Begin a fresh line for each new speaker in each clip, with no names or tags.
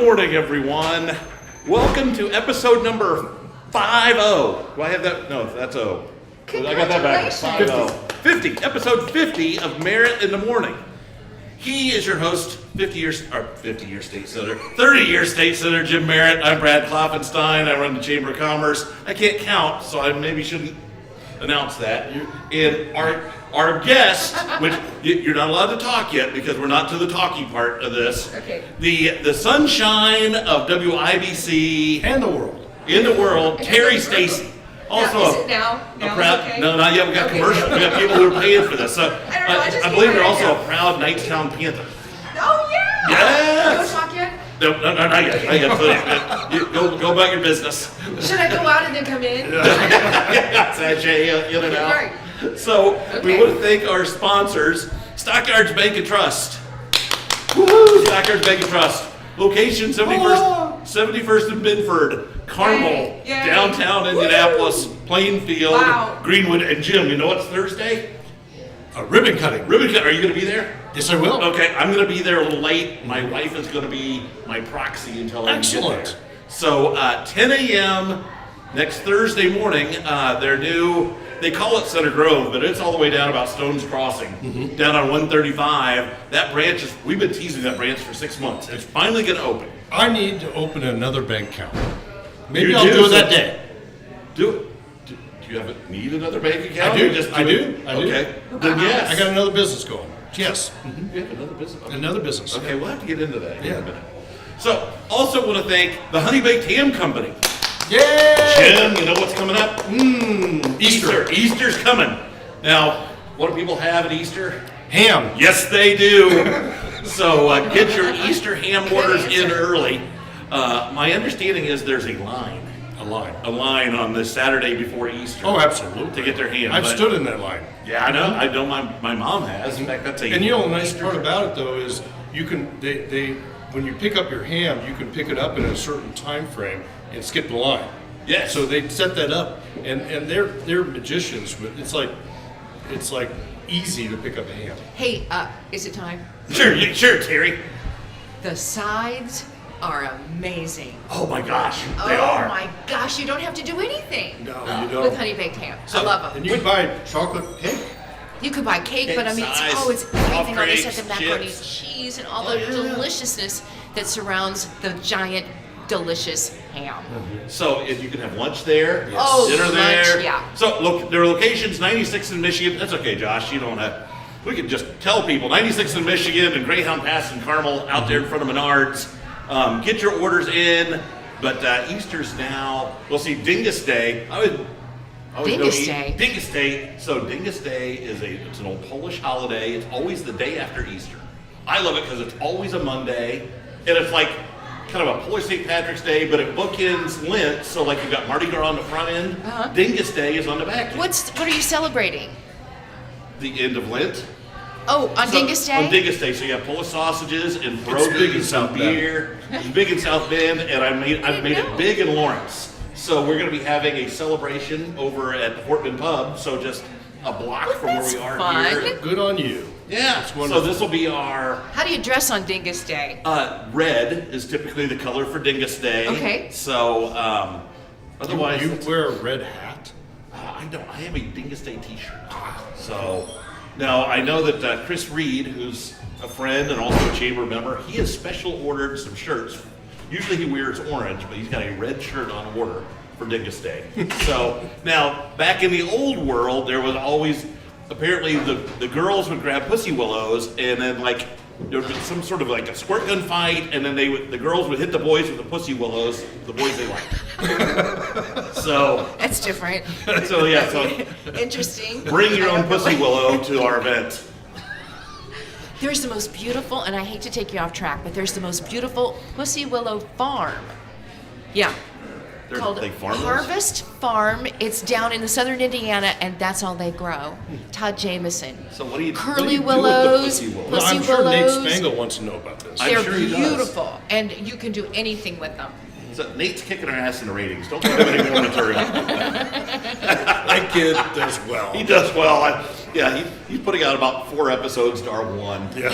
morning, everyone. Welcome to episode number 50. Do I have that? No, that's O. I got that back. 50. Episode 50 of Merritt in the Morning. He is your host, 50-year state senator, 30-year state senator Jim Merritt. I'm Brad Klopfenstein. I run the Chamber of Commerce. I can't count, so I maybe shouldn't announce that. And our guest, which you're not allowed to talk yet because we're not to the talky part of this.
Okay.
The sunshine of WIBC
and the world.
In the world, Terri Stacy. Also,
is it now?
a proud, okay. No, not yet. We got commercials. We got people who are paying for this. So I believe they're also a proud Knightstown Panther.
Oh yeah.
Yes.
Don't talk yet.
No, not yet. Go about your business.
Should I go out and then come in?
In and out.
Right.
So we want to thank our sponsors, Stockyards Bank and Trust. Woo! Stockyards Bank and Trust. Location 71st and Binford, Carmel,
Yay.
downtown Indianapolis, Plainfield,
Wow.
Greenwood, and Jim. You know what's Thursday?
Ribbon cutting.
Ribbon cut. Are you going to be there?
Yes, I will.
Okay, I'm going to be there a little late. My wife is going to be my proxy until I get there. So 10 a.m. next Thursday morning, they call it Center Grove, but it's all the way down about Stone's Crossing, down on 135. That branch we've been teasing that branch for 6 months. It's finally going to open.
I need to open another bank account. Maybe I'll do it that day.
Do it. Do you need another bank account?
I do.
Okay. Then yes.
I got another business going. Yes.
You have another business? Okay.
Another business.
Okay, we'll have to get into that in
Yeah.
a minute. So, also want to thank the Honey Baked Ham Company.
Yay!
Jim, you know what's coming up?
Easter.
Easter's coming. Now, what do people have at Easter?
Ham.
Yes, they do. So get your Easter ham orders in early. My understanding is there's a line on this Saturday before Easter.
Oh, absolutely.
To get their ham.
I've stood in that line.
Yeah, I know. I know my mom has. In fact, that's a.
And you know the nice part about it though is you can they when you pick up your ham, you can pick it up in a certain time frame and skip the line.
Yes.
So they set that up, and they're magicians. But it's like easy to pick up a ham.
Hey, is it time?
Sure, Terry.
The sides are amazing.
Oh my gosh, they are.
Oh my gosh, you don't have to do anything.
No, you don't.
With honey baked ham. I love them.
And you can buy chocolate cake.
You could buy cake, but I mean,
size,
it's everything on this,
grapes,
the macaroni,
chips.
cheese, and all the deliciousness that surrounds the giant, delicious ham.
So if you can have lunch there,
Oh,
dinner there.
lunch, yeah.
So look, there are locations, 96 in Michigan. That's okay, Josh. You don't have. We can just tell people 96 in Michigan and Greyhound Pass in Carmel out there in front of Menards. Get your orders in. But Easter's now. We'll see. Dingus Day.
Dingus Day.
Dingus Day. So Dingus Day it's an old Polish holiday. It's always the day after Easter. I love it because it's always a Monday, and it's like kind of a Polish St. Patrick's Day, but it bookends Lent. So like you've got Mardi Gras on the front end. Dingus Day is on the back end.
What are you celebrating?
The end of Lent.
Oh, on Dingus Day?
On Dingus Day. So you have Polish sausages and
It's big in
brogan
South
and
Bend.
beer. It's big in South Bend, and I've made it big in Lawrence. So we're going to be having a celebration over at the Fort Bend Pub. So just a block from where
that's
we are
fun.
here.
Good on you.
Yeah.
That's
So
wonderful.
this will be our
How do you dress on Dingus Day?
red is typically the color for Dingus Day.
Okay.
So otherwise,
You wear a red hat.
I don't. I have a Dingus Day T-shirt. So now I know that Chris Reed, who's a friend and also a chamber member, he has special ordered some shirts. Usually he wears orange, but he's got a red shirt on order for Dingus Day. So now, back in the old world, there was always apparently the girls would grab pussy willows, and then like there would be some sort of like a squirt gun fight, and then the girls would hit the boys with the pussy willows, the boys they liked. So
That's different.
so yeah, so
Interesting.
bring your own pussy willow to our event.
There's the most beautiful, and I hate to take you off track, but there's the most beautiful pussy willow farm. Yeah.
They're
Called
like farmers?
Harvest Farm. It's down in the southern Indiana, and that's all they grow. Todd Jameson.
So what do you
Curly
do with the
willows,
pussy willow?
Well,
pussy
I'm sure Nate
willows.
Spangle wants to know about this.
I'm
They're
sure he does.
beautiful, and you can do anything with them.
So Nate's kicking our ass in the ratings. Don't give him any more material.
That kid does well.
He does well. He's putting out about 4 episodes to our 1.
Yeah.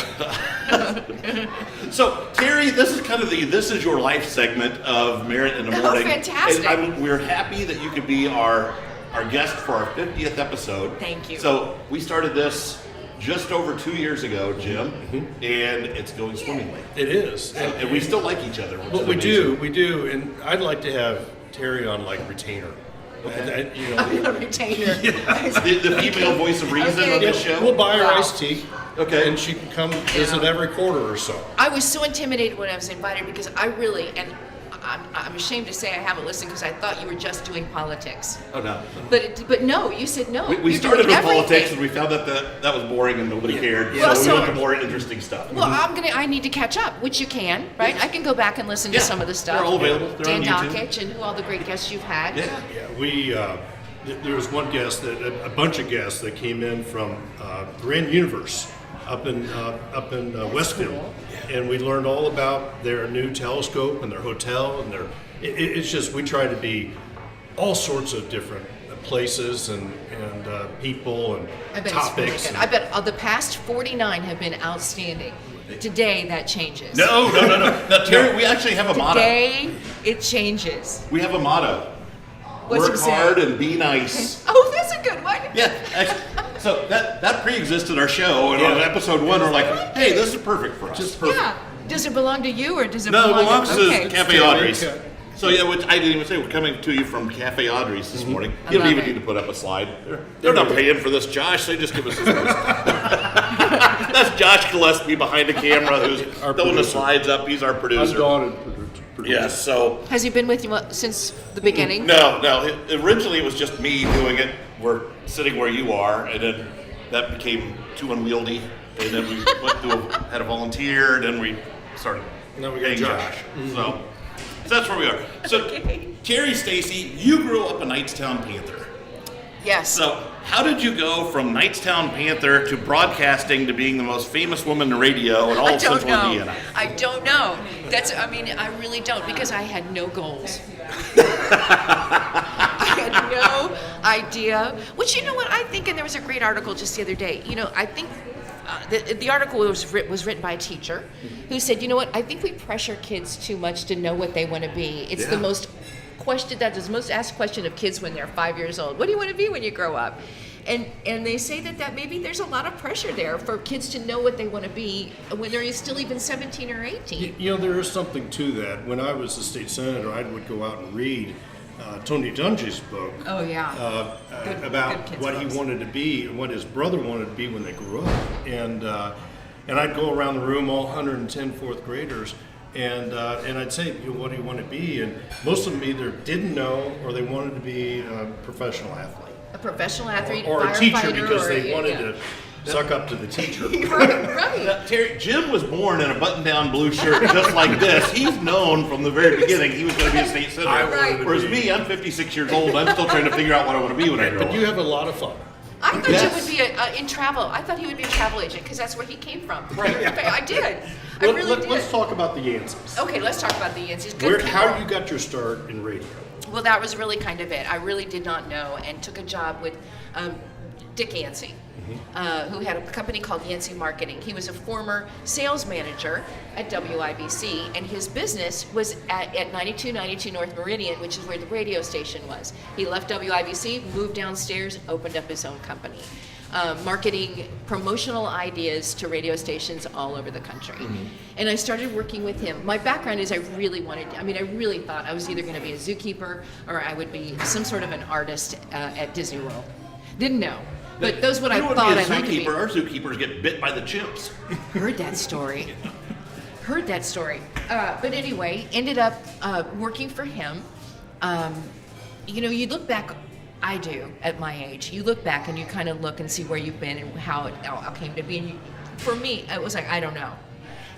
So, Terri, this is kind of this is your life segment of Merritt in the Morning.
Fantastic.
And we're happy that you could be our guest for our 50th episode.
Thank you.
So, we started this just over 2 years ago, Jim, and it's going swimmingly.
It is.
And we still like each other. Which
Well,
is
we
amazing.
do, and I'd like to have Terri on like retainer.
Okay.
A retainer.
The female voice of reason
Okay.
on this show.
We'll buy her
Wow.
iced tea.
Okay.
And she can come visit every quarter or so.
I was so intimidated when I was invited because I really, and I'm ashamed to say I haven't listened because I thought you were just doing politics.
Oh no.
But no, you said no.
We
You're
started
doing
with politics
everything.
and we found that that was boring and nobody cared.
Well,
So we
so-
went to more interesting stuff.
Well, I need to catch up, which you can, right? I can go back and listen
Yeah,
to some of the stuff.
they're all available. They're
Dan
on YouTube.
Dockich and who all the great guests you've had.
Yeah.
Yeah, we there was one guest a bunch of guests that came in from Grand Universe up in Westfield, and we learned all about their new telescope and their hotel and it's just we try to be all sorts of different places and people and
I bet
topics.
it's really good. I bet the past 49 have been outstanding. Today that changes.
No. Now, Terri, we actually have a motto.
Today it changes.
We have a motto.
What's
Work
it say?
hard and be nice.
Oh, that's a good one.
Yeah, actually, so that pre-existed our show, and on
Yeah.
episode 1, we're like, hey, this is perfect for us.
Just perfect.
Yeah. Does it belong to you or does it
No, it
belong
belongs
to
to Cafe Audrey's.
Okay.
So yeah, which I didn't even say, we're coming to you from Cafe Audrey's this morning.
I
You don't
love
even
it.
need to put up a slide. They're not paying for this, Josh. They just give us this. That's Josh Gillespie behind the camera who's
Our
throwing the
producer.
slides up. He's our producer.
Undaunted producer.
Yes, so
Has he been with you since the beginning?
no. Originally, it was just me doing it. We're sitting where you are, and then that became too unwieldy. And then we had a volunteer, and then we started
Now we got
paying
Josh.
So that's where we are. So, Terri Stacy, you grew up a Knightstown Panther.
Yes.
So, how did you go from Knightstown Panther to broadcasting to being the most famous woman in radio in all
I
of
don't
Central
know.
Indiana?
I don't know. I really don't because I had no goals. I had no idea. Which, you know what, I think, and there was a great article just the other day, I think the article was written by a teacher who said, you know what, I think we pressure kids too much to know what they want to be. It's the most most asked question of kids when they're 5 years old. What do you want to be when you grow up? And they say that maybe there's a lot of pressure there for kids to know what they want to be when they're still even 17 or 18.
There is something to that. When I was a state senator, I would go out and read Tony Dungy's book
Oh, yeah.
about
good kids'
what
books.
he wanted to be and what his brother wanted to be when they grew up. And I'd go around the room, all 110 fourth graders, and I'd say, what do you want to be? And most of them either didn't know or they wanted to be a professional athlete.
A professional athlete,
Or a teacher
firefighter,
because
or
they wanted
yeah.
to suck up to the teacher.
Right.
Terri, Jim was born in a button-down blue shirt just like this. He's known from the very beginning he was going to be a state senator.
Right.
Whereas me, I'm 56 years old. I'm still trying to figure out what I want to be when I grow up.
But you have a lot of fun.
I thought
Yes.
you would be in travel. I thought he would be a travel agent because that's where he came from.
Right.
I did. I really did.
Let's talk about the Yanceys.
Okay, let's talk about the Yanceys. Good people.
How you got your start in radio?
Well, that was really kind of it. I really did not know and took a job with Dick Yancey, who had a company called Yancey Marketing. He was a former sales manager at WIBC, and his business was at 9292 North Meridian, which is where the radio station was. He left WIBC, moved downstairs, opened up his own company. Marketing promotional ideas to radio stations all over the country. And I started working with him. My background is I really thought I was either going to be a zookeeper or I would be some sort of an artist at Disney World. Didn't know. But those what I
You
thought
would
I'd
be a
like to be.
zookeeper. Our zookeepers get bit by the chimps.
Heard that story. But anyway, ended up working for him. You look back, I do, at my age. You look back and you kind of look and see where you've been and how it all came to be. And for me, it was like, I don't know.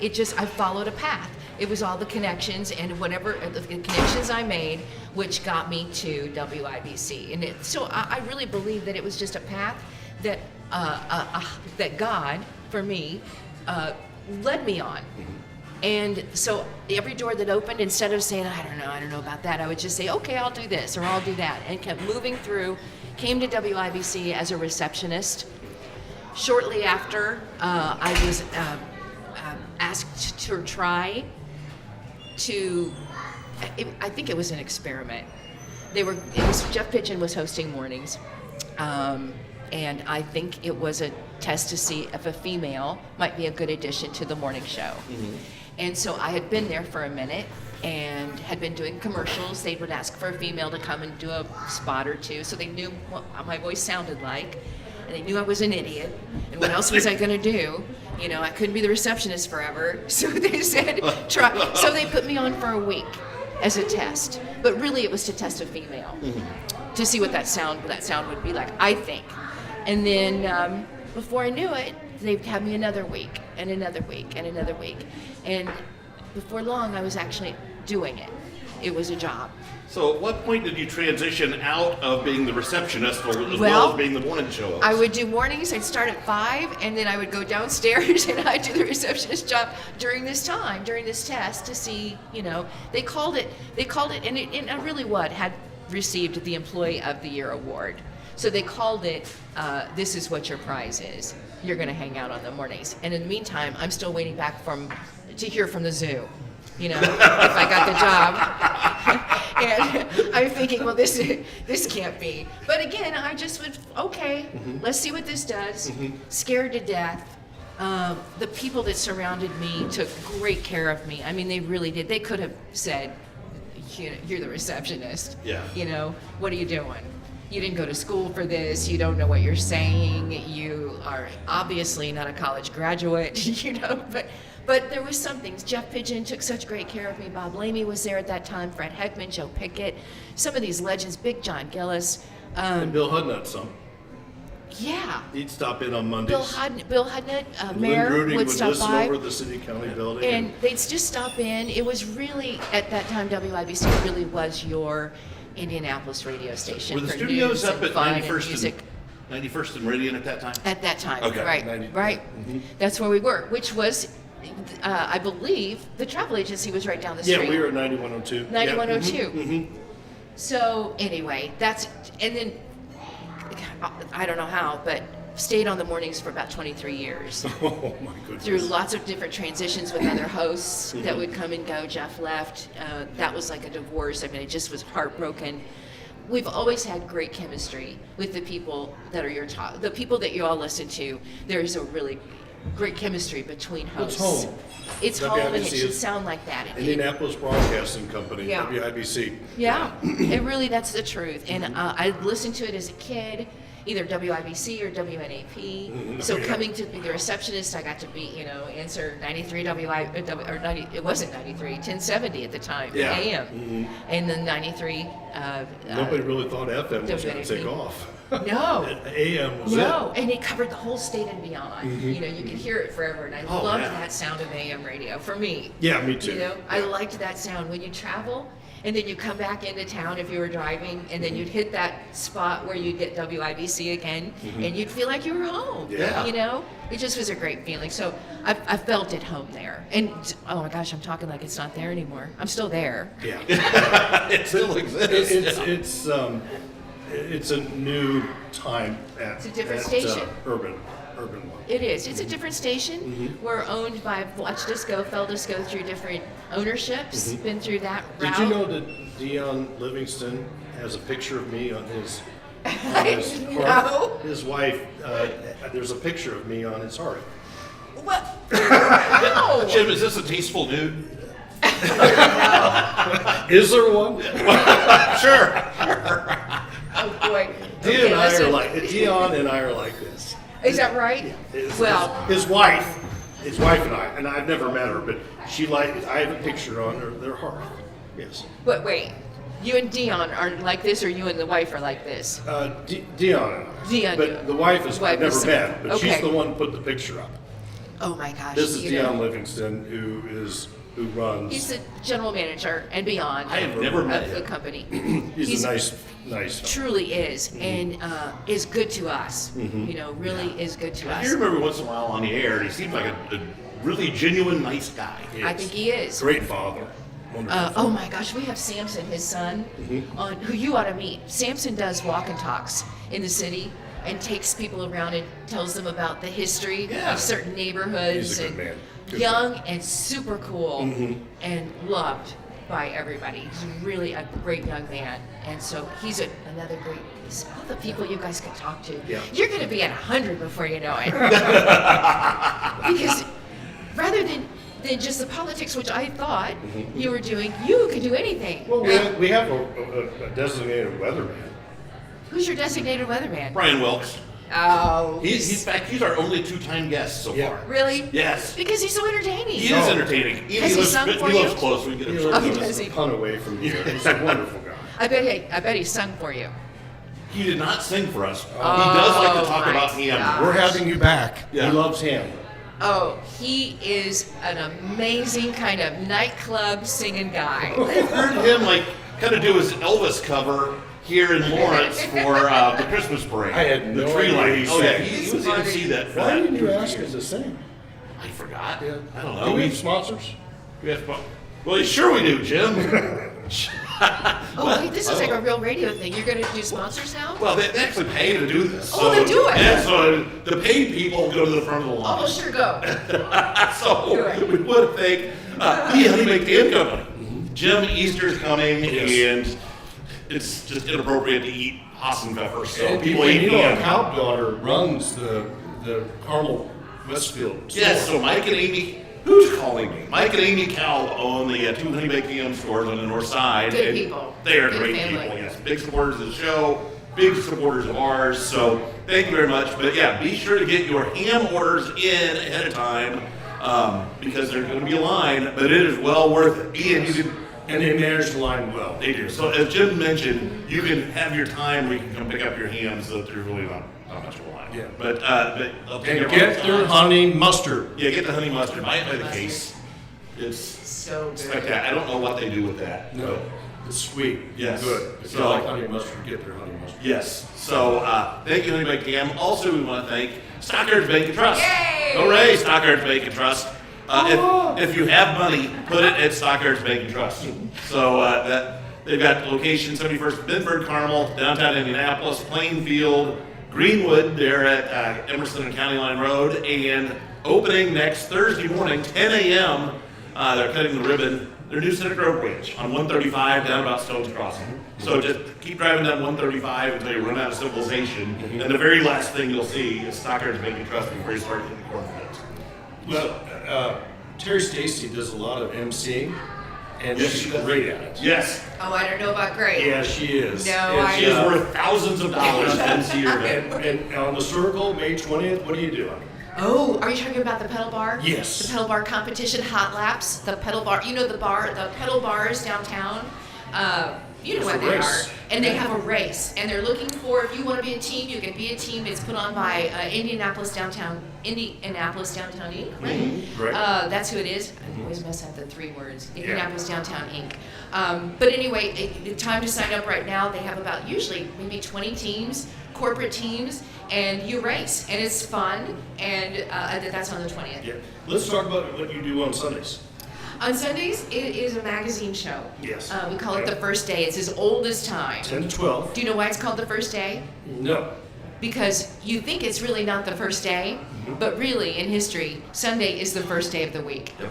I followed a path. It was all the connections and whatever the connections I made, which got me to WIBC. And so I really believe that it was just a path that that God, for me, led me on. And so every door that opened, instead of saying, I don't know about that, I would just say, okay, I'll do this or I'll do that. And kept moving through, came to WIBC as a receptionist, shortly after, I was asked to try to. I think it was an experiment. Jeff Pigeon was hosting mornings, and I think it was a test to see if a female might be a good addition to the morning show. And so I had been there for a minute and had been doing commercials. They would ask for a female to come and do a spot or two, so they knew what my voice sounded like, and they knew I was an idiot. And what else was I going to do? You know, I couldn't be the receptionist forever. So they said, try. So they put me on for a week as a test. But really, it was to test a female, to see what that sound would be like, I think. And then before I knew it, they'd have me another week, and another week, and another week. And before long, I was actually doing it. It was a job.
So at what point did you transition out of being the receptionist as well as being the morning show host?
I would do mornings. I'd start at 5, and then I would go downstairs and I'd do the receptionist job during this test to see, you know, they called it, and I really had received the Employee of the Year award. So they called it, this is what your prize is. You're going to hang out on the mornings. And in the meantime, I'm still waiting back to hear from the zoo, you know, if I got the job. And I'm thinking, well, this can't be. But again, I just would, okay, let's see what this does. Scared to death. The people that surrounded me took great care of me. I mean, they really did. They could have said, you're the receptionist.
Yeah.
You know, what are you doing? You didn't go to school for this. You don't know what you're saying. You are obviously not a college graduate, you know, but there was some things. Jeff Pigeon took such great care of me. Bob Lamy was there at that time. Fred Heckman, Joe Pickett, some of these legends, Big John Gillis.
And Bill Hudnut some.
Yeah.
He'd stop in on Mondays.
Bill Hudnut, Mayor, would stop
listen
by.
over at the city county building.
And they'd just stop in. It was really, at that time, WIBC really was your Indianapolis radio station.
Were the
for
studios
news
up
and
at
fun and
91st
music.
and 91st and Meridian at that time?
At that time,
Okay.
right. That's where we were, which was, I believe, the travel agency was right down the street.
Yeah, we were at 9102.
9102. So anyway, and then, I don't know how, but stayed on the mornings for about 23 years.
Oh my goodness.
Through lots of different transitions with other hosts that would come and go. Jeff left. That was like a divorce. I mean, it just was heartbroken. We've always had great chemistry with the people that are the people that you all listen to. There's a really great chemistry between hosts.
It's home.
It's
WIBC
home, and it should
is
sound like that.
Indianapolis Broadcasting Company,
Yeah.
WIBC.
Yeah, it really, that's the truth. And I listened to it as a kid, either WIBC or WNAP. So coming to be the receptionist, I got to be, answer 93 or 90, it wasn't 93, 1070 at the time,
Yeah.
AM. And then 93.
Nobody really thought FM was going to
WNAP.
take off.
No.
AM was
No, and it covered the whole state and beyond. You could hear it forever, and I loved
yeah.
that sound of AM radio. For me,
Yeah, me too.
I liked that sound when you travel, and then you come back into town if you were driving, and then you'd hit that spot where you'd get WIBC again, and you'd feel like you were home.
Yeah.
It just was a great feeling. So I felt at home there, and oh my gosh, I'm talking like it's not there anymore. I'm still there.
Yeah.
It still exists.
It's a new time at
It's a different station.
Urban one.
It is. It's a different station. We're owned by, I've watched us go, felt us go through different ownerships, been through that route.
Did you know that Dion Livingston has a picture of me on his
No.
heart? His wife, there's a picture of me on his heart.
What? No.
Jim, is this a tasteful nude?
Is there one?
Sure.
Oh boy.
Dion
Okay,
and I are like this.
is that right?
His wife and I've never met her, but I have a picture on their heart. Yes.
But wait, you and Dion aren't like this, or you and the wife are like this?
Dion and I.
Dion.
But the wife is I've never met, but she's
okay.
the one who put the picture up.
Oh my gosh.
This is Dion Livingston, who runs.
He's the general manager and beyond
I have never met
of the
him.
company.
He's a nice fellow.
Truly is, and is good to us. Really is good to
I
us.
hear him every once in a while on the air, and he seems like a really genuine, nice guy.
I think he is.
Great father. Wonderful.
Oh my gosh, we have Samson, his son, on who you ought to meet. Samson does walk and talks in the city. and takes people around and tells them about the history
Yeah.
of certain neighborhoods.
He's a good
and
man. Good
young and super cool
Mm-hmm.
and loved by everybody. He's really a great young man. And so he's another great, all the people you guys can talk to.
Yeah.
You're going to be at 100 before you know it. Because rather than just the politics, which I thought you were doing, you could do anything.
Well, we have a designated weatherman.
Who's your designated weatherman?
Brian Wilkes.
Oh,
He's in fact, he's our only 2-time guest so
Yeah.
far.
really?
Yes.
Because he's so entertaining.
He is entertaining.
Has he sung for
lives
you?
close. We can get
He
him
lives
he
some-
does.
a pun away from here. He's a wonderful guy.
I bet he sung for you.
He did not sing for us. He does like to talk
my
about him.
God.
We're having you back.
Yeah.
He loves him.
Oh, he is an amazing kind of nightclub singing guy.
I've heard him like kind of do his Elvis cover here in Lawrence for the Christmas parade.
I had
the
no
tree
idea
lighting.
he
Oh yeah,
sang.
he was MC that for
Why
that.
didn't you ask him to sing?
I forgot.
Yeah.
I don't
Do
know.
we have sponsors?
We have, well, sure we do, Jim.
Oh, wait, this is like a real radio thing. You're going to do sponsors now?
Well, they actually pay to do this.
Oh, they do it?
Yeah, so the paid people go to the front of the line.
Oh, sure, go.
So
Good.
we would thank the Honey Baked Ham Company. Jim Easter's coming,
Yes.
and it's just inappropriate to eat Hassenpfeffer, so
And
people eat
you know, our
ham.
cow daughter runs the Carmel Westfield.
Yes,
store.
so Mike and Amy, who's calling me? Mike and Amy Cowell own the 2 Honey Baked Ham stores on the north side.
Good
and
people.
They are
Good
great
family.
people, yes. Big supporters of the show, big supporters of ours, so thank you very much. But yeah, be sure to get your ham orders in ahead of time because there's going to be a line, but it is well worth it. And you can,
And they manage the line well.
they do. So as Jim mentioned, you can have your time where you can come pick up your ham so that there's really not much of a line.
Yeah.
But I'll take
And
your
get their honey mustard.
Yeah, get the honey mustard. Buy it by the case. It's
So good.
spectacular. I don't know what they do with that.
No, it's sweet.
Yes.
Good. If you
So-
like honey mustard, get their honey mustard.
Yes. So thank you, Honey Baked Ham. Also, we want to thank Stockyards Bank and Trust.
Yay!
Hooray, Stockyards Bank and Trust. If you have money, put it at Stockyards Bank and Trust. So that they've got locations 71st Bedford, Carmel, downtown Indianapolis, Plainfield, Greenwood. They're at Emerson and County Line Road, and opening next Thursday morning, 10 a.m. They're cutting the ribbon. Their new Center Grove branch on 135 down about Stones Crossing. So just keep driving down 135 until you run out of civilization. And the very last thing you'll see is Stockyards Bank and Trust before you start hitting the cornfields.
Well, Terri Stacy does a lot of emceeing, and
Yes,
she's
she does.
great at it.
Yes,
Oh, I don't know about great.
Yeah, she is.
No,
And
I
she is
know.
worth thousands of dollars to MC your event.
And on the circle, May 20th, what are you doing?
Oh, are you talking about the pedal bar?
Yes.
The pedal bar competition, hot laps, the pedal bar. You know the pedal bars downtown. You know
It's
what
a
they
race.
are, and they have a race, and they're looking for. If you want to be a team, you can be a team. It's put on by Indianapolis Downtown Inc. Right?
Right.
That's who it is. I always mess up the 3 words. Indianapolis Downtown Inc. But anyway, the time to sign up right now. They have about usually maybe 20 teams, corporate teams, and you race, and it's fun. And that's on the 20th.
Yeah. Let's talk about what you do on Sundays.
On Sundays, it is a magazine show.
Yes.
We call it the first day. It's as old as time.
10 to 12.
Do you know why it's called the first day?
No.
Because you think it's really not the first day, but really in history, Sunday is the first day of the week.
Yep.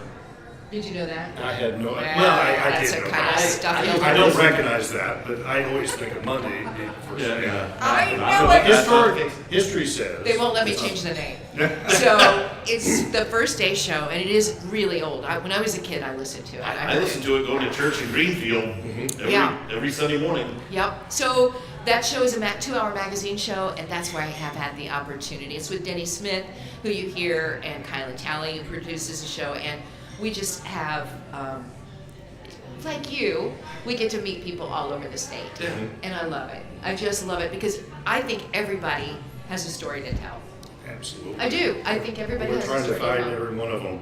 Did you know that?
I had no idea.
Yeah,
Well, I
that's
did
the
know
kind of
that.
stuff you'll
I
learn.
don't recognize that, but I always think of Monday being the first day.
I
know
know it.
History says.
They won't let me change the name. So it's the first day show, and it is really old. When I was a kid, I listened to it.
I listen to it going to church in Greenfield
Yeah.
every Sunday morning.
Yep. So that show is a 2-hour magazine show, and that's where I have had the opportunity. It's with Denny Smith, who you hear, and Kylie Talley, who produces the show, and we just have, like you, we get to meet people all over the state,
Yeah.
and I love it. I just love it because I think everybody has a story to tell.
Absolutely.
I do. I think everybody
We're
has a
trying to
story
find
to tell.
every one of them.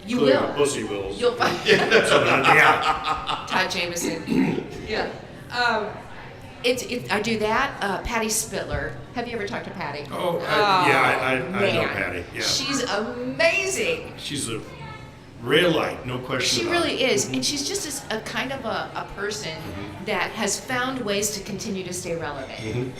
You
including
will.
the pussy wills.
You'll find
Yeah.
Todd Jameson. Yeah. I do that. Patty Spitler. Have you ever talked to Patty?
Oh, I know
man.
Patty. Yeah.
She's amazing.
She's a ray of light, no question
She
about
really
it.
is, and she's just a kind of a person that has found ways to continue to stay relevant.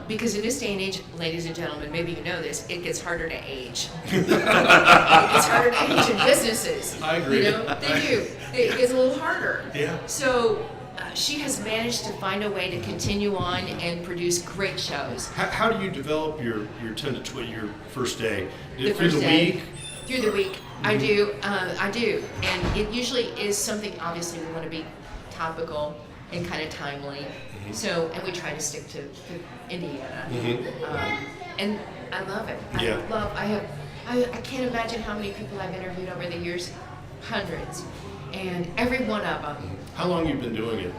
Because in this day and age, ladies and gentlemen, maybe you know this, it gets harder to age. It gets harder to age in businesses.
I agree.
You know, they do. It gets a little harder.
Yeah.
So she has managed to find a way to continue on and produce great shows.
How do you develop your 10 to 20, your first day?
The
Through
first
the
day.
week?
Through the week, I do, and it usually is something. Obviously, we want to be topical and kind of timely. So, and we try to stick to Indiana, and I love it. I can't imagine how many people I've interviewed over the years, hundreds, and every one of them.
How long have you been doing it?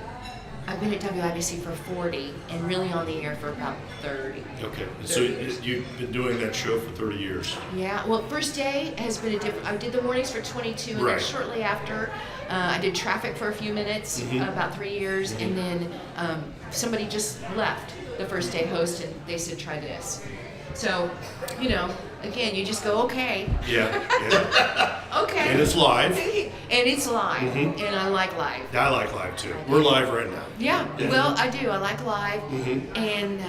I've been at WIBC for 40, and really on the air for about 30.
Okay, and
30
so
years.
you've been doing that show for 30 years.
Yeah, well, first day has been a different. I did the mornings for 22, and
Right.
then shortly after, I did traffic for a few minutes, about 3 years, and then somebody just left the first day host, and they said, try this. So, you know, again, you just go, okay,
Yeah, yeah.
okay.
And it's live.
And it's live, and I like live.
I like live too. We're live right now.
Yeah, well, I do. I like live, and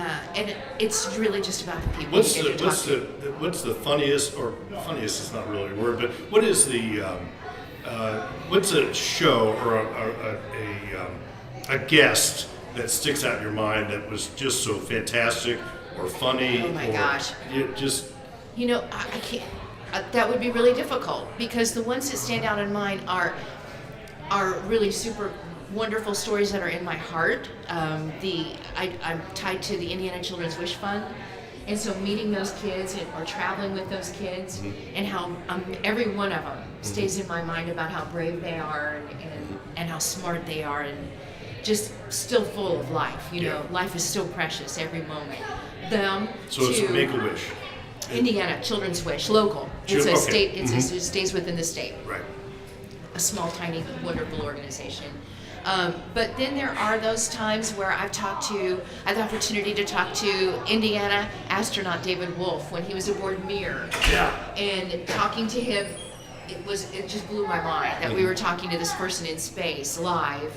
it's really just about the people you get to talk to.
What's the funniest, or funniest is not really a word, but what is the what's a show or a guest that sticks out in your mind that was just so fantastic or funny?
Oh my
or
gosh.
Just
You know, I can't. That would be really difficult because the ones that stand out in mine are really super wonderful stories that are in my heart. I'm tied to the Indiana Children's Wish Fund, and so meeting those kids or traveling with those kids, and how every one of them stays in my mind about how brave they are and how smart they are, and just still full of life. You know, life is still precious every moment. Them
so it's
to
Make-A-Wish.
Indiana Children's Wish, local. It's a
Okay.
state. It stays within the state.
Right.
A small, tiny, wonderful organization. But then there are those times where I had the opportunity to talk to Indiana astronaut David Wolf when he was aboard Mir.
Yeah.
And talking to him, it just blew my mind that we were talking to this person in space live,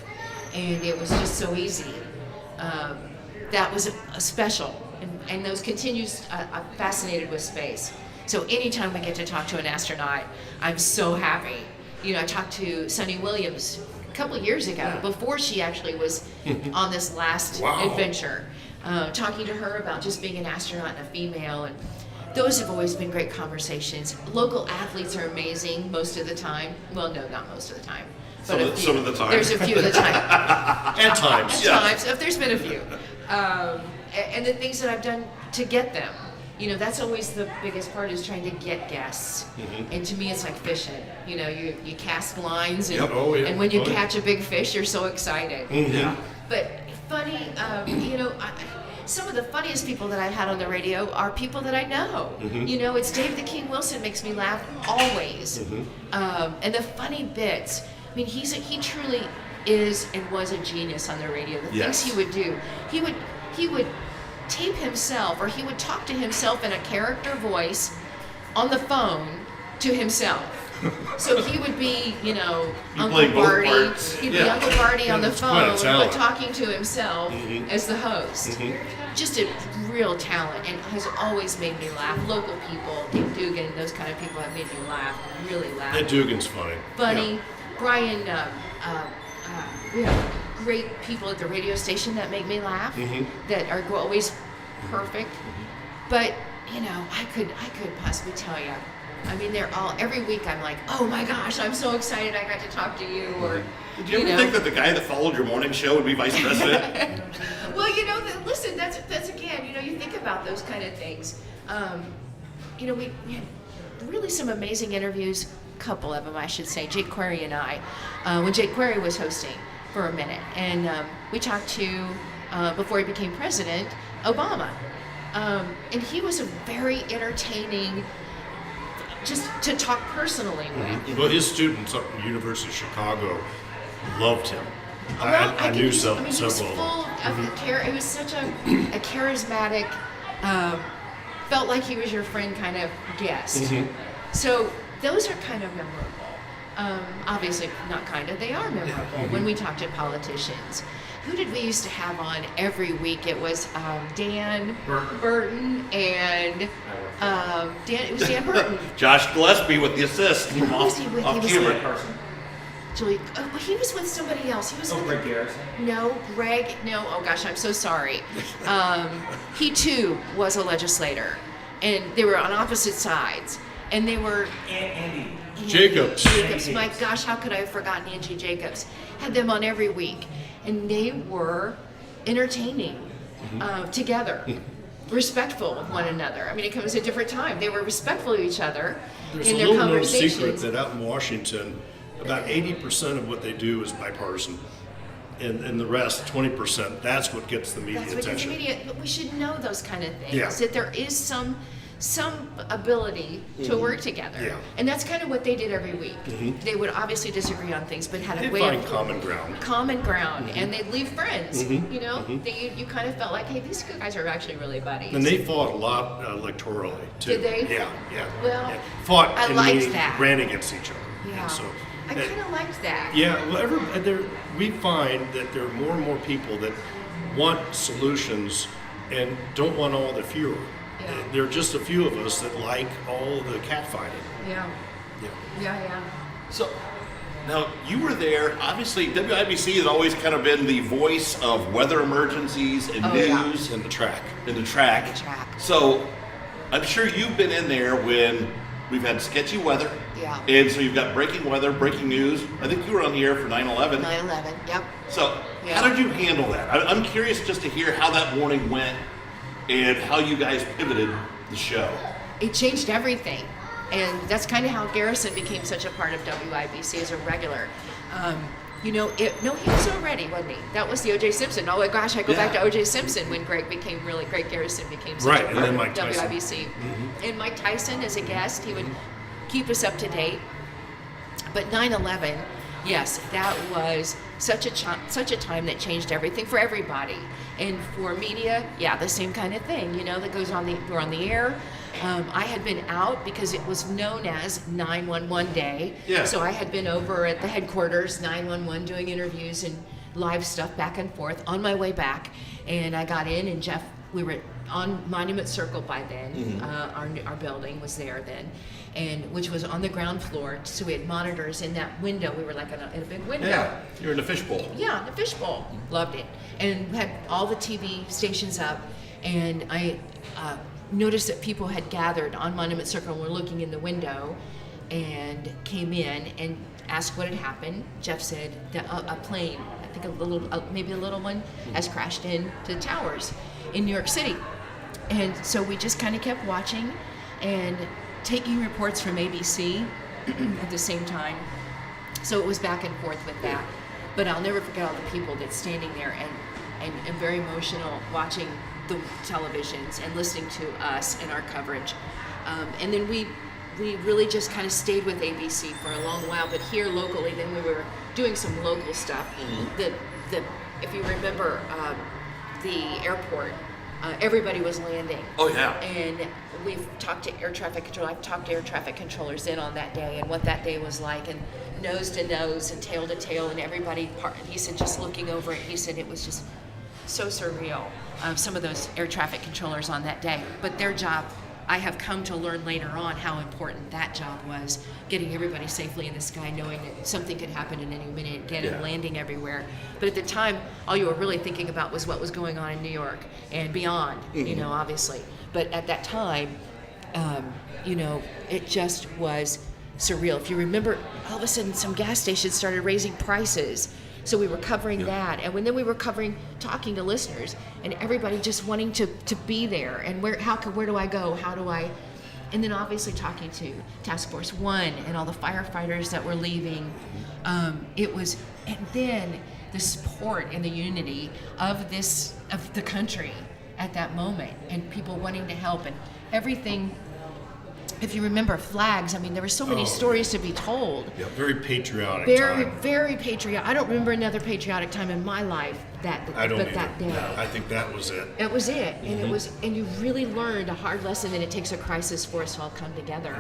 and it was just so easy. That was a special, and those continues. I'm fascinated with space. So anytime we get to talk to an astronaut, I'm so happy. You know, I talked to Sunny Williams a couple of years ago, before she actually was on this last adventure, talking to her about just being an astronaut and a female, and those have always been great conversations. Local athletes are amazing most of the time. Well, no, not most of the time. But
Some of the time.
There's a few of the time.
At times.
At times, if there's been a few. And the things that I've done to get them. You know, that's always the biggest part, is trying to get guests. And to me, it's like fishing. You know, you cast lines, and, and when you catch a big fish, you're so excited.
Yeah.
But funny, you know, some of the funniest people that I've had on the radio are people that I know. You know, it's Dave the King Wilson makes me laugh always. And the funny bits. I mean, he truly is and was a genius on the radio. The things he would do, he would tape himself, or he would talk to himself in a character voice on the phone to himself. So he would be, you know, Uncle Barty. He'd be Uncle Barty on the phone, but talking to himself as the host. Just a real talent, and has always made me laugh. Local people, Dave Dugan, those kind of people have made me laugh, really laugh.
That Dugan's funny.
Funny. Brian, we have great people at the radio station that make me laugh, that are always perfect. But, you know, I could possibly tell you. I mean, they're all, every week I'm like, oh my gosh, I'm so excited I got to talk to you. Or,
Did you ever think that the guy that followed your morning show would be vice president?
Well, you know, listen, that's again, you know, you think about those kind of things. You know, we had really some amazing interviews, a couple of them, I should say, Jake Query and I, when Jake Query was hosting for a minute. And we talked to, before he became president, Obama. And he was a very entertaining, just to talk personally with.
Well, his students at the University of Chicago loved him.
Well,
I knew
he was
several
full
of them.
of he was such a charismatic, felt like he was your friend kind of guest. So those are kind of memorable. Obviously, not kind of. They are memorable when we talk to politicians. Who did we used to have on every week? It was Dan Burton and Dan. It was Dan Burton.
Josh Gillespie with the assist from
Who was he with?
off
He was
camera.
Julie. Oh, he was with somebody else. He was with
Greg Garrison.
No, Greg. No. Oh gosh, I'm so sorry. He too was a legislator, and they were on opposite sides, and they were.
Andy.
Jacobs.
Jacobs. My gosh, how could I have forgotten Angie Jacobs? Had them on every week, and they were entertaining together, respectful of one another. I mean, it comes at a different time. They were respectful of each other
There's
in
a
their
little known
conversations.
secret that out in Washington, about 80% of what they do is bipartisan. And the rest, 20%, that's what gets the media
That's what gets
attention.
media. But we should know those kind of things.
Yeah.
That there is some ability to work together.
Yeah.
And that's kind of what they did every week. They would obviously disagree on things, but had a
They
way
find
of
common ground.
common ground, and they'd leave friends. You know, you kind of felt like, hey, these guys are actually really buddies.
And they fought a lot electorally, too.
Did they?
Yeah, yeah.
Well,
yeah. Fought
I
and
liked
meaning
that.
ran against each other.
Yeah.
And so,
I kind of liked that.
yeah, well, we find that there are more and more people that want solutions and don't want all the fury.
Yeah.
There are just a few of us that like all the catfighting.
Yeah.
Yeah.
Yeah.
So now you were there. Obviously, WIBC has always kind of been the voice of weather emergencies and
Oh, yeah.
news
And the track.
and the track.
The track.
So I'm sure you've been in there when we've had sketchy weather.
Yeah.
And so you've got breaking weather, breaking news. I think you were on the air for 9/11.
9/11. Yep.
So
Yeah.
how did you handle that? I'm curious just to hear how that morning went and how you guys pivoted the show.
It changed everything, and that's kind of how Garrison became such a part of WIBC as a regular. He was already, wasn't he? That was the O.J. Simpson. Oh my gosh, I go back to
Yeah.
O.J. Simpson when Greg Garrison became such
Right,
a
and
part
then
of
Mike Tyson.
WIBC. And Mike Tyson as a guest, he would keep us up to date. But 9/11, yes, that was such a time that changed everything for everybody. And for media, yeah, the same kind of thing, that goes on we're on the air. I had been out because it was known as 911 Day.
Yeah.
So I had been over at the headquarters, 911, doing interviews and live stuff back and forth on my way back. And I got in, and Jeff, we were on Monument Circle by then. Our building was there then, and which was on the ground floor. So we had monitors in that window. We were like in a big window.
Yeah, you're in the fishbowl.
Yeah, the fishbowl. Loved it. And we had all the TV stations up, and I noticed that people had gathered on Monument Circle and were looking in the window and came in and asked what had happened. Jeff said that a plane, I think maybe a little one, has crashed into the towers in New York City. And so we just kind of kept watching and taking reports from ABC at the same time. So it was back and forth with that. But I'll never forget all the people that's standing there and very emotional watching the televisions and listening to us and our coverage. And then we really just kind of stayed with ABC for a long while. But here locally, then we were doing some local stuff. If you remember, the airport, everybody was landing.
Oh, yeah.
And we've talked to air traffic control. I've talked to air traffic controllers in on that day and what that day was like, and nose to nose and tail to tail, and everybody. He said just looking over it, he said it was just so surreal. Some of those air traffic controllers on that day, but their job, I have come to learn later on how important that job was, getting everybody safely in the sky, knowing that something could happen in any minute, getting landing everywhere. But at the time, all you were really thinking about was what was going on in New York and beyond, obviously. But at that time, it just was surreal. If you remember, all of a sudden some gas stations started raising prices. So we were covering that, and then we were talking to listeners, and everybody just wanting to be there, and where do I go? How do I? And then obviously talking to Task Force 1 and all the firefighters that were leaving. And then the support and the unity of the country at that moment, and people wanting to help, and everything if you remember flags, I mean, there were so many stories to be told.
Yeah, very patriotic
Very,
time.
very patriotic. I don't remember another patriotic time in my life
I don't
but
either.
that day.
No, I think that was it.
It was it, and it was, and you really learned a hard lesson that it takes a crisis for us to all come together.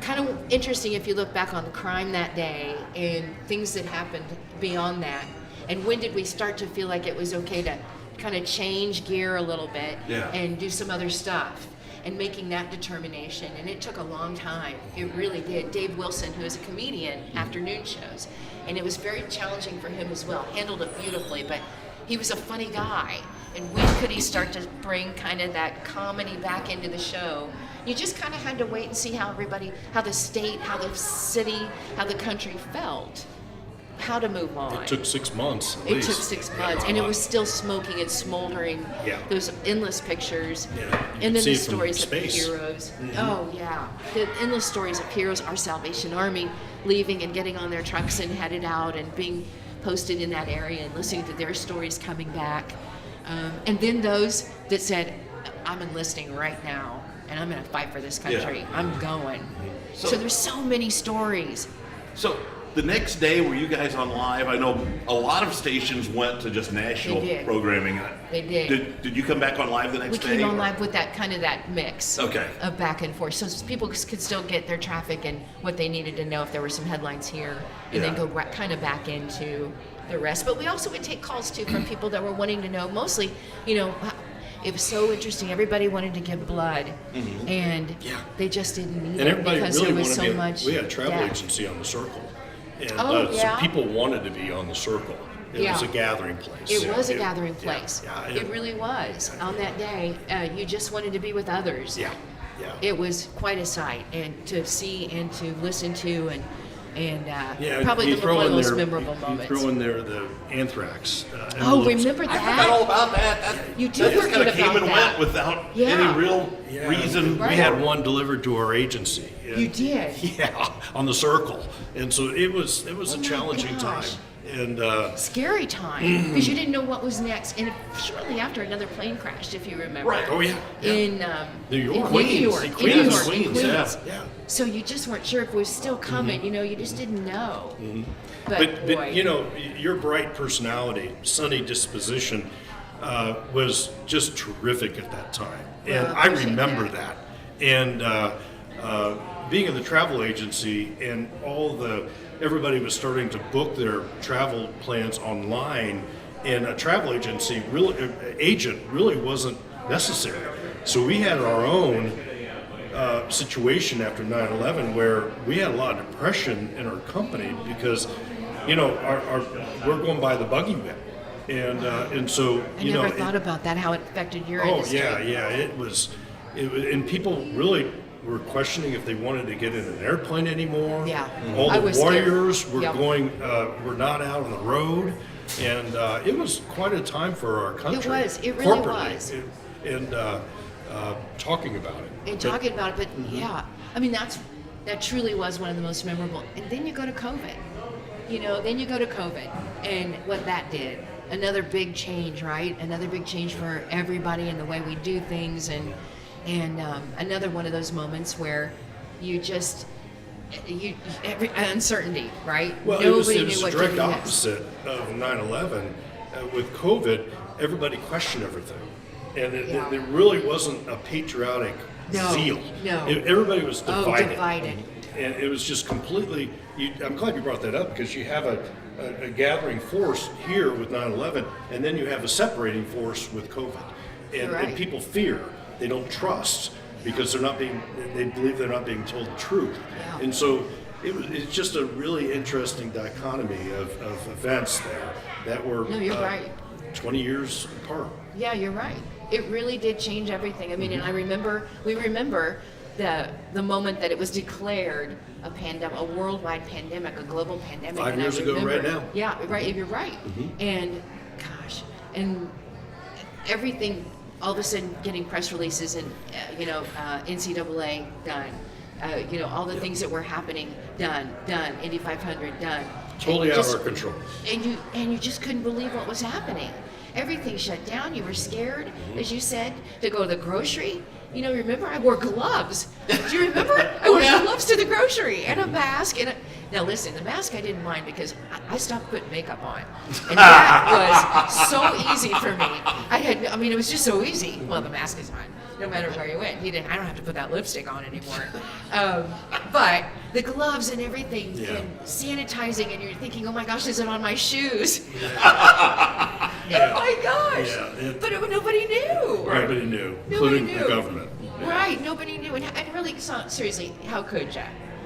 Kind of interesting if you look back on the crime that day and things that happened beyond that, and when did we start to feel like it was okay to kind of change gear a little bit and do some other stuff, and making that determination. And it took a long time. It really did. Dave Wilson, who is a comedian, afternoon shows, and it was very challenging for him as well. Handled it beautifully, but he was a funny guy. And when could he start to bring kind of that comedy back into the show? You just kind of had to wait and see how the state, how the city, how the country felt, how to move on.
It took 6 months. At
It
least.
took 6 months, and it was still smoking and smoldering.
Yeah.
Those endless pictures,
Yeah, you
and
can
then
see
the
it from
stories of the
space.
heroes. Oh yeah, the endless stories of heroes. Our Salvation Army leaving and getting on their trucks and headed out and being posted in that area and listening to their stories coming back, and then those that said, "I'm enlisting right now, and I'm going to fight for this country.
Yeah.
I'm going."
So-
So there's so many stories.
So the next day, were you guys on live? I know a lot of stations went to just national
They did.
programming.
They did.
Did you come back on live the
We
next day?
came on
or-
live with that kind of that mix
Okay.
of back and forth, so people could still get their traffic and what they needed to know if there were some headlines here, and then
Yeah.
go kind of back into the rest. But we also would take calls too from people that were wanting to know. Mostly, it was so interesting. Everybody wanted to give blood, and
Yeah.
they just didn't need
And
it
everybody
because
really
there was
wanted
so
to be.
much.
We had a travel
death.
agency on the Circle, and
Oh, yeah?
so people wanted to be on the Circle. It was
Yeah.
a gathering place.
It was a gathering place.
Yeah,
It really was. On that day, you just wanted to be with others.
Yeah, yeah.
It was quite a sight, and to see and to listen to, and
Yeah,
probably
you
one
throw
of the
in
most
there-
memorable
you
moments.
throw in there the anthrax.
Oh,
envelopes.
remember
I forgot all
that?
about that.
You
that
did
just
forget
kind of came
about
and
that.
went without
Yeah.
any real
Yeah,
reason.
Right.
We had one delivered to our agency.
You did?
Yeah, on the Circle, and so it was
Oh
a
my
challenging
gosh.
time. And
Scary time, because you didn't know what was next. And shortly after, another plane crashed, if you remember.
Right.
oh yeah, yeah.
In
New York.
in
Queens.
New York,
In
in
Queens,
New York,
Queens,
in Queens.
yeah.
Yeah.
So you just weren't sure if it was still coming. You just didn't know.
But
boy,
your bright personality, sunny disposition, was just terrific at that time, and
Well,
I
appreciate
remember
that.
that. And being in the travel agency, and everybody was starting to book their travel plans online, and a travel agency agent really wasn't necessary. So we had our own situation after 9/11 where we had a lot of depression in our company because, we're going by the buggy whip, and so
I never thought about that, how it affected your industry.
yeah, it was, and people really were questioning if they wanted to get in an airplane anymore.
Yeah.
All
I
the
was scared.
warriors were
Yep.
were not out on the road, and it was quite a time for our country.
was. It really
corporately,
was.
And talking about it.
And
But-
talking about it, but yeah, I mean that truly was one of the most memorable. And then you go to COVID, and what that did. Another big change, right? Another big change for everybody in the way we do things, and another one of those moments where uncertainty, right?
Well,
Nobody
it was
knew what
the
to
direct
do next.
opposite of 9/11. With COVID, everybody questioned everything. And
Yeah.
there really wasn't a patriotic
No,
zeal.
no.
Everybody was
Oh,
divided.
divided.
And it was just completely, I'm glad you brought that up, because you have a gathering force here with 9/11, and then you have a separating force with COVID. And
Right.
people fear, they don't trust, because they believe they're not being told the truth.
Yeah.
And so it's just a really interesting dichotomy of events there that were
No, you're right.
20 years apart.
Yeah, you're right. It really did change everything. I mean, and we remember the moment that it was declared a worldwide pandemic, a global pandemic.
5
and I
years ago right
remember-
now.
Yeah, right. You're right. And gosh, and everything, all of a sudden, getting press releases and NCAA done. All the things that were happening done. Indy 500 done.
Totally
And
out of
just-
our control.
and you just couldn't believe what was happening. everything shut down. You were scared, as you said, to go to the grocery. Remember I wore gloves. Do you remember? I wore gloves to the grocery and a mask. Now listen, the mask I didn't mind because I stopped putting makeup on, and that was so easy for me. It was just so easy. Well, the mask is on, no matter where you went. I don't have to put that lipstick on anymore. But the gloves and everything, and sanitizing, and you're thinking, oh my gosh, is it on my shoes? Oh my gosh! But nobody knew.
Right, nobody knew,
Nobody
including
knew.
the government.
Right, nobody knew. And really, seriously, how could ya?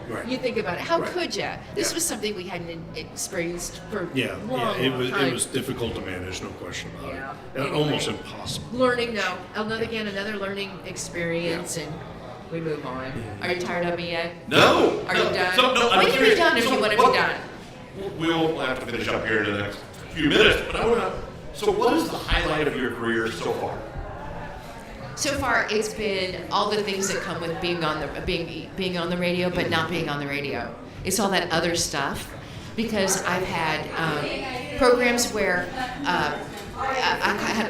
Right.
You think about it, how
Right.
could ya? This was something we hadn't experienced for a
Yeah,
long,
it
long time.
was difficult to manage, no question about
Yeah.
it. And almost impossible.
Learning now, another learning experience, and we move on. Are you tired of me yet?
No.
Are you done?
So, no, I'm
We can be
curious.
done if
So
you want to
what-
be done.
We'll have to finish up here in the next few minutes, but I want to. So, what is the highlight of your career so far?
So far, it's been all the things that come with being on the radio, but not being on the radio. It's all that other stuff, because I've had programs where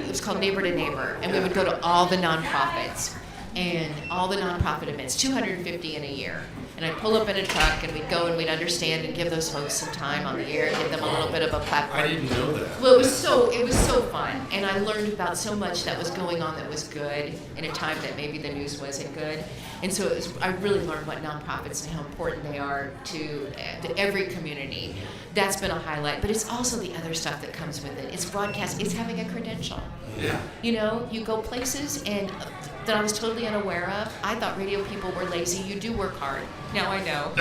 it was called Neighbor to Neighbor, and we would go to all the nonprofits and all the nonprofit events, 250 in a year. And I'd pull up in a truck, and we'd go and we'd understand and give those folks some time on the air, give them a little bit of a platform.
I didn't know that.
Well, it was so fun, and I learned about so much that was going on that was good in a time that maybe the news wasn't good. And so I really learned what nonprofits and how important they are to every community. That's been a highlight, but it's also the other stuff that comes with it. It's broadcast. It's having a credential.
Yeah.
You go places and that I was totally unaware of. I thought radio people were lazy. You do work hard. Now I know.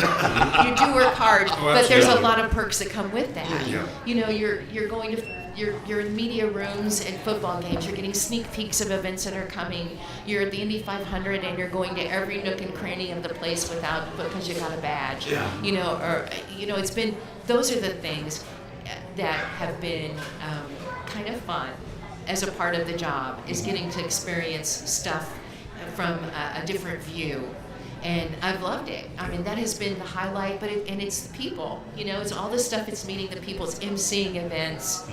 You do work hard, but there's a
absolutely.
lot of perks that come with that.
Yeah.
You're going to you're in media rooms and football games. You're getting sneak peeks of events that are coming. You're at the Indy 500 and you're going to every nook and cranny of the place because you got a badge.
Yeah.
It's been, those are the things that have been kind of fun as a part of the job, is getting to experience stuff from a different view. And I've loved it. I mean, that has been the highlight, and it's the people. It's all the stuff. It's meeting the people. It's emceeing events.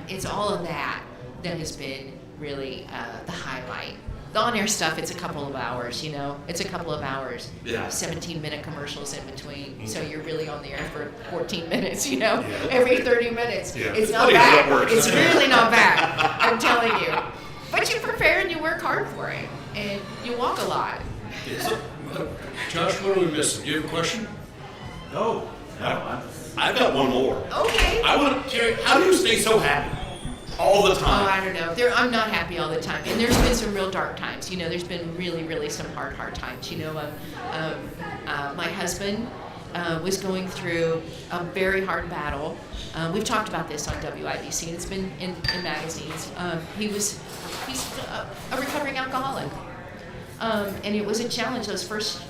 It's all of that has been really the highlight. The on-air stuff, it's a couple of hours. It's a couple of hours.
Yeah.
17-minute commercials in between, so you're really on the air for 14 minutes. Every 30 minutes.
Yeah.
It's not
Funny how that
bad.
works.
It's really not bad. I'm telling you. But you prepare and you work hard for it, and you walk a lot.
Josh, what are we missing? Do you have a question?
No. I've got one more.
Okay.
I want to, Terri, how do you stay so happy all the
Oh,
time?
I don't know. I'm not happy all the time, and there's been some real dark times. There's been really, really some hard times. My husband was going through a very hard battle. We've talked about this on WIBC, and it's been in magazines. He's a recovering alcoholic, and it was a challenge those first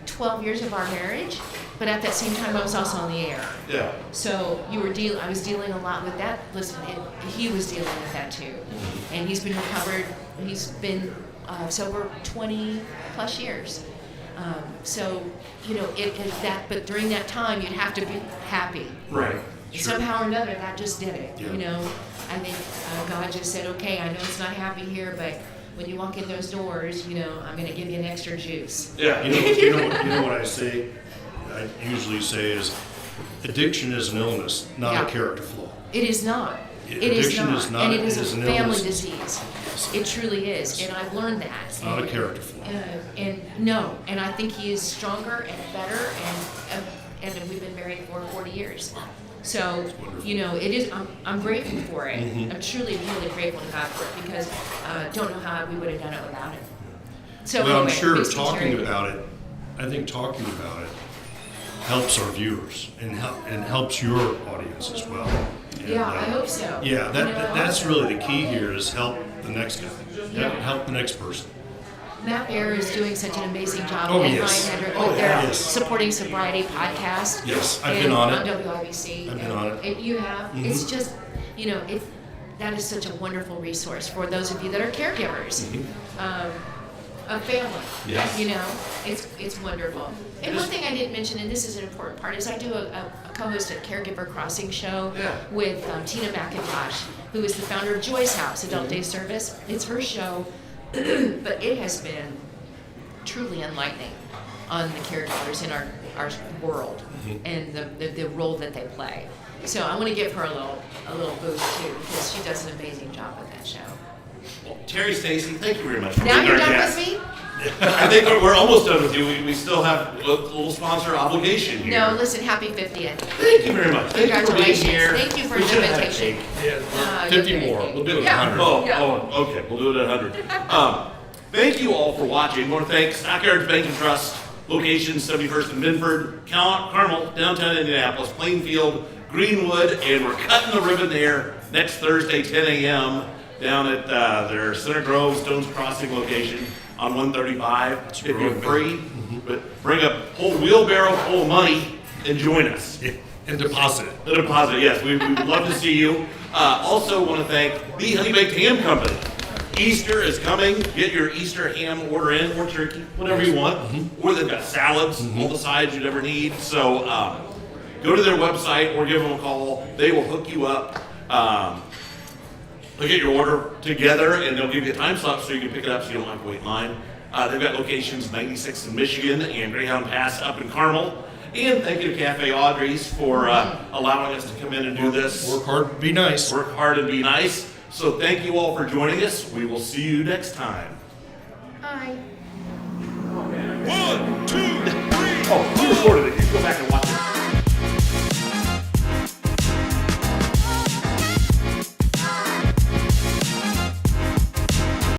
12 years of our marriage. But at that same time, I was also on the air.
Yeah.
So I was dealing a lot with that. Listen, he was dealing with that too, and he's been recovered. He's been sober 20 plus years. But during that time, you'd have to be happy.
Right.
Somehow or another, that just did it.
Yeah.
I think God just said, okay, I know it's not happy here, but when you walk in those doors, I'm going to give you an extra juice.
Yeah.
You know what I say? I usually say is, addiction is an illness, not
Yeah.
a character flaw.
It is not.
Addiction is not-
And it is
it is
a
an
family
illness.
disease. It truly is. And I've learned that.
It's not a character flaw.
And I think he is stronger and better, and we've been married for 40 years. So, it is. I'm grateful for it. I'm truly, really grateful to God for it, because don't know how we would have done it without him. So
Well, I'm
anyway,
sure
makes me
talking
very-
about it, I think talking about it helps our viewers and helps your audience as well. And,
Yeah, I hope so.
Yeah,
I hope
that's
so.
really the key here, is help the next guy.
Yeah.
Help the next person.
Matt Bear is doing such an amazing job.
Oh,
and
yes.
Ryan Hedrick
Oh,
with their
yes.
Supporting Sobriety podcast.
Yes, I've
and
been on it.
On WIBC.
I've been on it.
And you have.
Mhm.
It's just, that is such a wonderful resource for those of you that are caregivers. a family.
Yes.
You know, it's wonderful. And one thing I didn't mention, and this is an important part, is I do a co-host at Caregiver Crossing show with Tina McIntosh, who is the founder of Joy's House, Adult Day Service. It's her show, but it has been truly enlightening on the caregivers in our world and the role that they play. So I want to give her a little boost too, because she does an amazing job with that show.
Well, Terri Stacy, thank you very much for
Now
being
you're
our
done
guest.
with me?
I think we're almost done with you. We still have a little sponsor obligation here.
No, listen, happy 50th.
Thank you very much. Thank you for being
Congratulations.
here.
Thank you for
We
the
should have had a
invitation.
cake.
Yeah,
you'll
50
get
more.
it.
We'll do it
Yeah.
100.
Oh, okay. We'll do it at 100. Thank you all for watching. I want to thank Stockyards Bank and Trust, locations 71st and Minford, Carmel, downtown Indianapolis, Plainfield, Greenwood, and we're cutting the ribbon there next Thursday, 10 a.m. down at their Center Grove Stones Crossing location on 135. If you're free, but bring a whole wheelbarrow full of money and join us.
Yeah, and deposit it.
The deposit, yes. We'd love to see you. Also want to thank the Honey Baked Ham Company. Easter is coming. Get your Easter ham order in, or turkey, whatever you want. Or they've got salads, all the sides you'd ever need. So go to their website or give them a call. They will hook you up. They'll get your order together, and they'll give you a time slot so you can pick it up so you don't have to wait in line. They've got locations 96 in Michigan and Greyhound Pass up in Carmel. And thank you to Cafe Audrey's for allowing us to come in and do this.
Work hard, be nice.
Work hard and be nice. So thank you all for joining us. We will see you next time.
Hi.
1, 2, 3.
Oh, you recorded it. You can go back and watch.